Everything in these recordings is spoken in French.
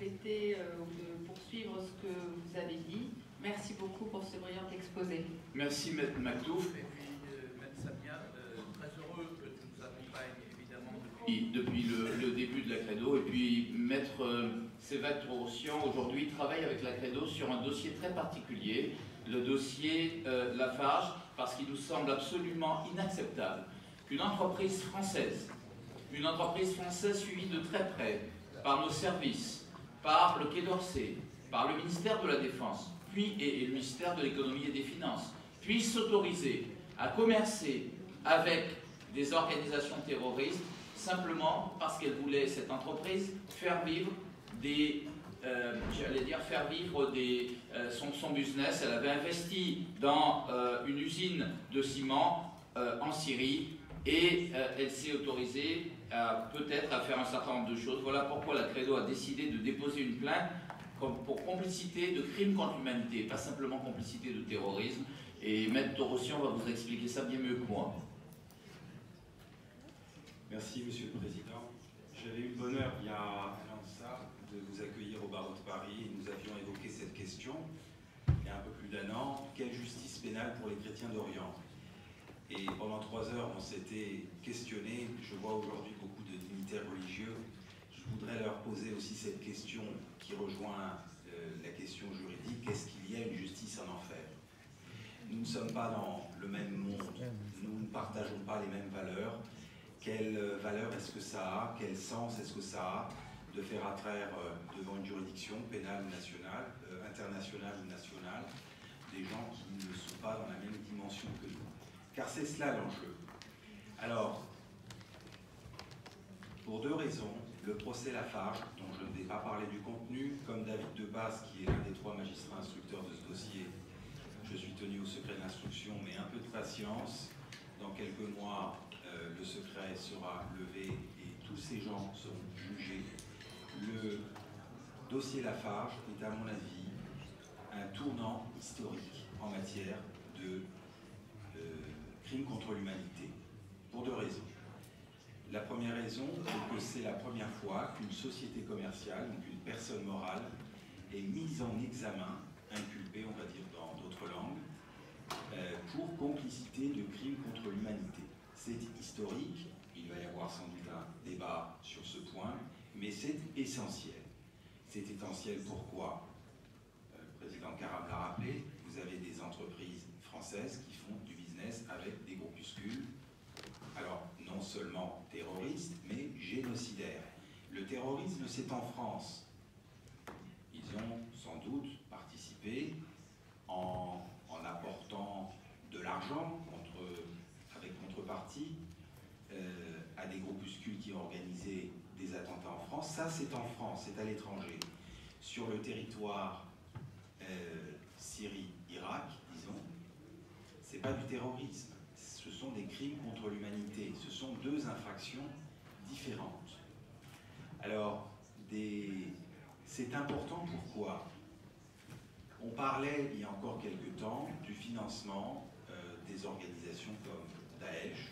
compléter ou de poursuivre ce que vous avez dit. Merci beaucoup pour ce brillant exposé. Merci, Maître Maktouf. Et puis, Maître Samia, très heureux que tu nous accompagnes, évidemment, Depuis le début de la Credo. Et puis, Maître Sévad Troussian, aujourd'hui, travaille avec la Credo sur un dossier très particulier, le dossier Lafarge, parce qu'il nous semble absolument inacceptable qu'une entreprise française suivie de très près par nos services, par le Quai d'Orsay, par le ministère de la Défense, puis et le ministère de l'Économie et des Finances, puisse s'autoriser à commercer avec des organisations terroristes simplement parce qu'elle voulait, cette entreprise, faire vivre son business. Elle avait investi dans une usine de ciment en Syrie et elle s'est autorisée peut-être à faire un certain nombre de choses. Voilà pourquoi la Credo a décidé de déposer une plainte pour complicité de crimes contre l'humanité, pas simplement complicité de terrorisme. Et Maître Troussian va vous expliquer ça bien mieux que moi. Merci, Monsieur le Président. J'avais eu le bonheur, il y a un an de ça, de vous accueillir au barreau de Paris et nous avions évoqué cette question, il y a un peu plus d'un an, quelle justice pénale pour les chrétiens d'Orient? Et pendant 3 heures, on s'était questionné. Je vois aujourd'hui beaucoup de dignitaires religieux. Je voudrais leur poser aussi cette question qui rejoint la question juridique. Est-ce qu'il y a une justice en enfer? Nous ne sommes pas dans le même monde. Nous ne partageons pas les mêmes valeurs. Quelle valeur est-ce que ça a? Quel sens est-ce que ça a de faire affaire devant une juridiction pénale ou nationale, internationale ou nationale, des gens qui ne sont pas dans la même dimension que nous? Car c'est cela l'enjeu. Alors, pour 2 raisons, le procès Lafarge, dont je ne vais pas parler du contenu, comme David Debasse, qui est l'un des 3 magistrats instructeurs de ce dossier, je suis tenu au secret de l'instruction, mais un peu de patience. Dans quelques mois, le secret sera levé et tous ces gens seront jugés. Le dossier Lafarge est, à mon avis, un tournant historique en matière de crimes contre l'humanité, pour 2 raisons. La première raison est que c'est la première fois qu'une société commerciale, donc une personne morale, est mise en examen, inculpée, on va dire dans d'autres langues, pour complicité de crimes contre l'humanité. C'est historique, il va y avoir sans doute un débat sur ce point, mais c'est essentiel. C'est essentiel pourquoi? Le président Karam l'a rappelé, vous avez des entreprises françaises qui font du business avec des groupuscules, alors non seulement terroristes, mais génocidaires. Le terrorisme, c'est en France. Ils ont sans doute participé en apportant de l'argent avec contrepartie à des groupuscules qui ont organisé des attentats en France. Ça, c'est en France, c'est à l'étranger. Sur le territoire Syrie-Irak, disons, c'est pas du terrorisme. Ce sont des crimes contre l'humanité. Ce sont 2 infractions différentes. Alors, c'est important pourquoi? On parlait, il y a encore quelques temps, du financement des organisations comme Daesh,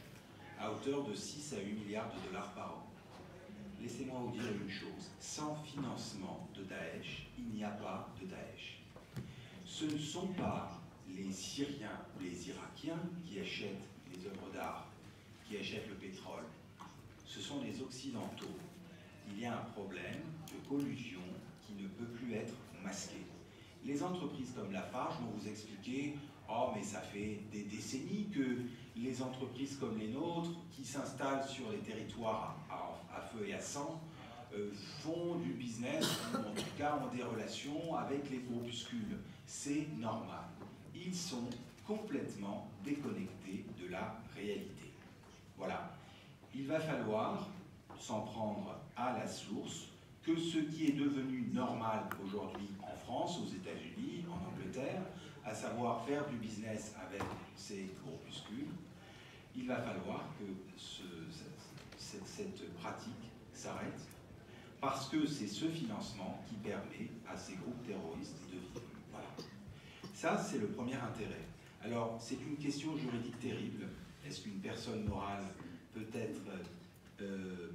à hauteur de 6 à 8 milliards de dollars par an. Laissez-moi vous dire une chose, sans financement de Daesh, il n'y a pas de Daesh. Ce ne sont pas les Syriens ou les Irakiens qui achètent les œuvres d'art, qui achètent le pétrole. Ce sont les Occidentaux. Il y a un problème de collusion qui ne peut plus être masqué. Les entreprises comme Lafarge vont vous expliquer « Oh, mais ça fait des décennies que les entreprises comme les nôtres, qui s'installent sur les territoires à feu et à sang, font du business, ou en tout cas ont des relations avec les groupuscules. C'est normal. » Ils sont complètement déconnectés de la réalité. Voilà. Il va falloir s'en prendre à la source, que ce qui est devenu normal aujourd'hui en France, aux États-Unis, en Angleterre, à savoir faire du business avec ces groupuscules, il va falloir que cette pratique s'arrête, parce que c'est ce financement qui permet à ces groupes terroristes de vivre. Voilà. Ça, c'est le premier intérêt. Alors, c'est une question juridique terrible. Est-ce qu'une personne morale peut être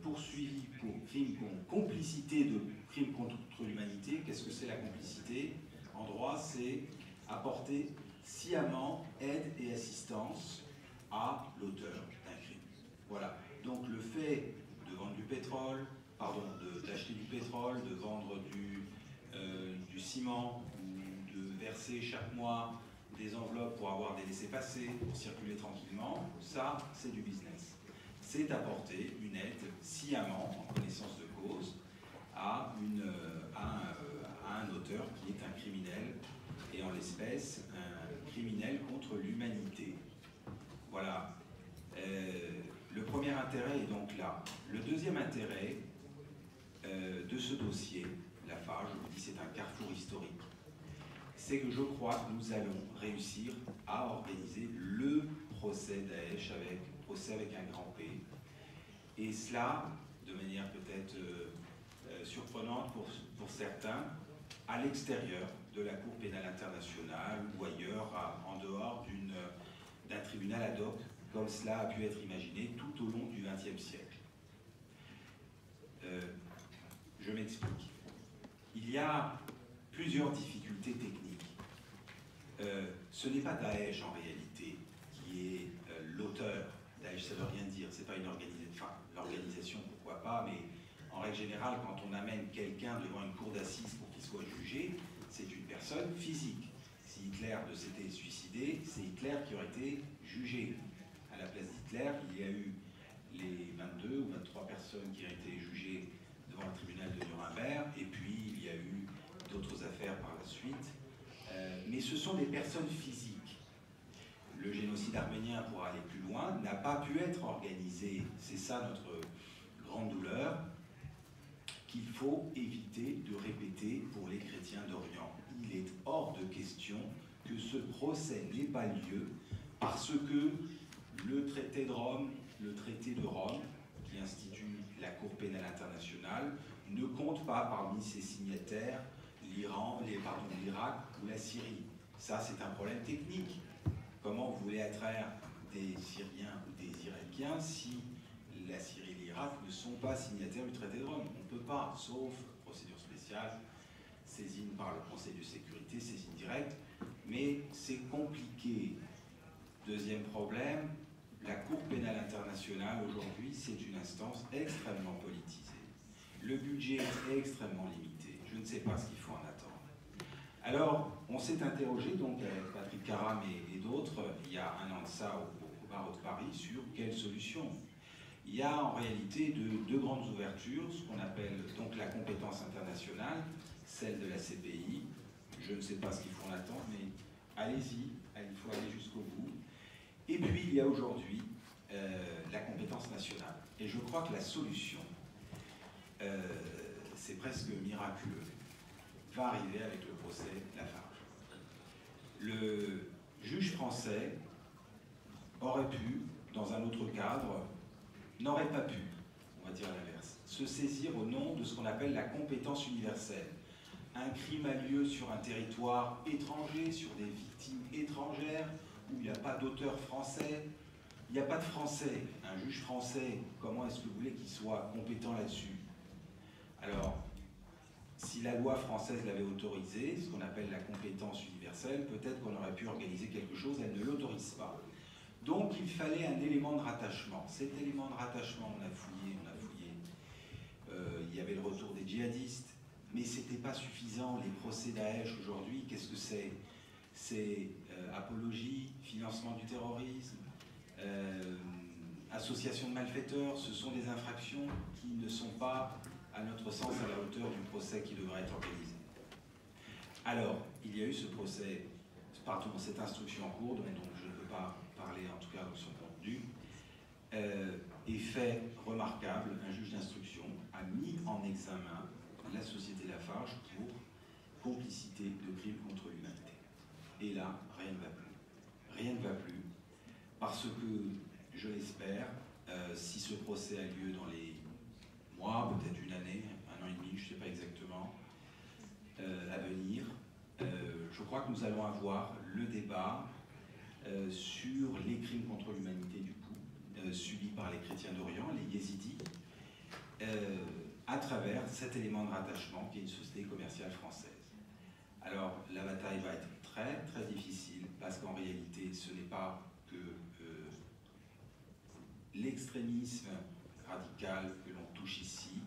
poursuivi pour complicité de crimes contre l'humanité. Qu'est-ce que c'est la complicité? En droit, c'est apporter sciemment aide et assistance à l'auteur d'un crime. Voilà. Donc le fait de vendre du pétrole, d'acheter du pétrole, de vendre du ciment, ou de verser chaque mois des enveloppes pour avoir des laissez-passer, pour circuler tranquillement, ça, c'est du business. C'est apporter une aide sciemment, en connaissance de cause, à un auteur qui est un criminel, et en l'espèce, un criminel contre l'humanité. Voilà. Le premier intérêt est donc là. Le deuxième intérêt de ce dossier, Lafarge, je vous dis, c'est un carrefour historique. C'est que je crois que nous allons réussir à organiser le procès Daesh, procès avec un grand P. Et cela, de manière peut-être surprenante pour certains, à l'extérieur de la Cour pénale internationale ou ailleurs, en dehors d'un tribunal ad hoc, comme cela a pu être imaginé tout au long du XXe siècle. Je m'explique. Il y a plusieurs difficultés techniques. Ce n'est pas Daesh en réalité qui est l'auteur. Daesh, ça ne veut rien dire, c'est pas une organisation. Enfin, l'organisation, pourquoi pas, mais en règle générale, quand on amène quelqu'un devant une cour d'assises pour qu'il soit jugé, c'est une personne physique. Si Hitler s'était suicidé, c'est Hitler qui aurait été jugé. À la place d'Hitler, il y a eu les 22 ou 23 personnes qui ont été jugées devant le tribunal de Nuremberg, et puis il y a eu d'autres affaires par la suite. Mais ce sont des personnes physiques. Le génocide arménien, pour aller plus loin, n'a pas pu être organisé. C'est ça notre grande douleur, qu'il faut éviter de répéter pour les chrétiens d'Orient. Il est hors de question que ce procès n'ait pas lieu parce que le traité de Rome, qui institue la Cour pénale internationale, ne compte pas parmi ses signataires l'Irak ou la Syrie. Ça, c'est un problème technique. Comment vous voulez attraire des Syriens ou des Irakiens si la Syrie et l'Irak ne sont pas signataires du traité de Rome? On ne peut pas, sauf procédure spéciale, saisine par le Conseil de sécurité, saisine directe, mais c'est compliqué. Deuxième problème, la Cour pénale internationale, aujourd'hui, c'est une instance extrêmement politisée. Le budget est extrêmement limité. Je ne sais pas ce qu'il faut en attendre. Alors, on s'est interrogé, donc, avec Patrick Karam et d'autres, il y a un an de ça, au barreau de Paris, sur quelle solution. Il y a en réalité deux grandes ouvertures, ce qu'on appelle donc la compétence internationale, celle de la CPI. Je ne sais pas ce qu'il faut en attendre, mais allez-y, il faut aller jusqu'au bout. Et puis, il y a aujourd'hui la compétence nationale. Et je crois que la solution, c'est presque miraculeux, va arriver avec le procès Lafarge. Le juge français aurait pu, dans un autre cadre, n'aurait pas pu, on va dire l'inverse, se saisir au nom de ce qu'on appelle la compétence universelle. Un crime a lieu sur un territoire étranger, sur des victimes étrangères, où il n'y a pas d'auteur français, il n'y a pas de français. Un juge français, comment est-ce que vous voulez qu'il soit compétent là-dessus? Alors, si la loi française l'avait autorisé, ce qu'on appelle la compétence universelle, peut-être qu'on aurait pu organiser quelque chose, elle ne l'autorise pas. Donc il fallait un élément de rattachement. Cet élément de rattachement, on a fouillé. Il y avait le retour des djihadistes, mais ce n'était pas suffisant. Les procès Daesh aujourd'hui, qu'est-ce que c'est? C'est apologie, financement du terrorisme, association de malfaiteurs. Ce sont des infractions qui ne sont pas, à notre sens, à la hauteur du procès qui devrait être organisé. Alors, il y a eu ce procès, cette instruction en cours, dont je ne peux pas parler, en tout cas dans son contenu, et fait remarquable, un juge d'instruction a mis en examen la société Lafarge pour complicité de crimes contre l'humanité. Et là, rien ne va plus. Rien ne va plus, parce que, je l'espère, si ce procès a lieu dans les mois, peut-être une année, un an et demi, je ne sais pas exactement, à venir, je crois que nous allons avoir le débat sur les crimes contre l'humanité du coup, subie par les chrétiens d'Orient, les Yézidis, à travers cet élément de rattachement qui est une société commerciale française. Alors la bataille va être très très difficile parce qu'en réalité ce n'est pas que l'extrémisme radical que l'on touche ici,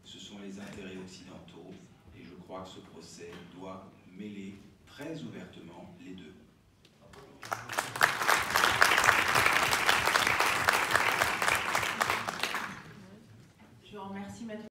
ce sont les intérêts occidentaux et je crois que ce procès doit mêler très ouvertement les deux.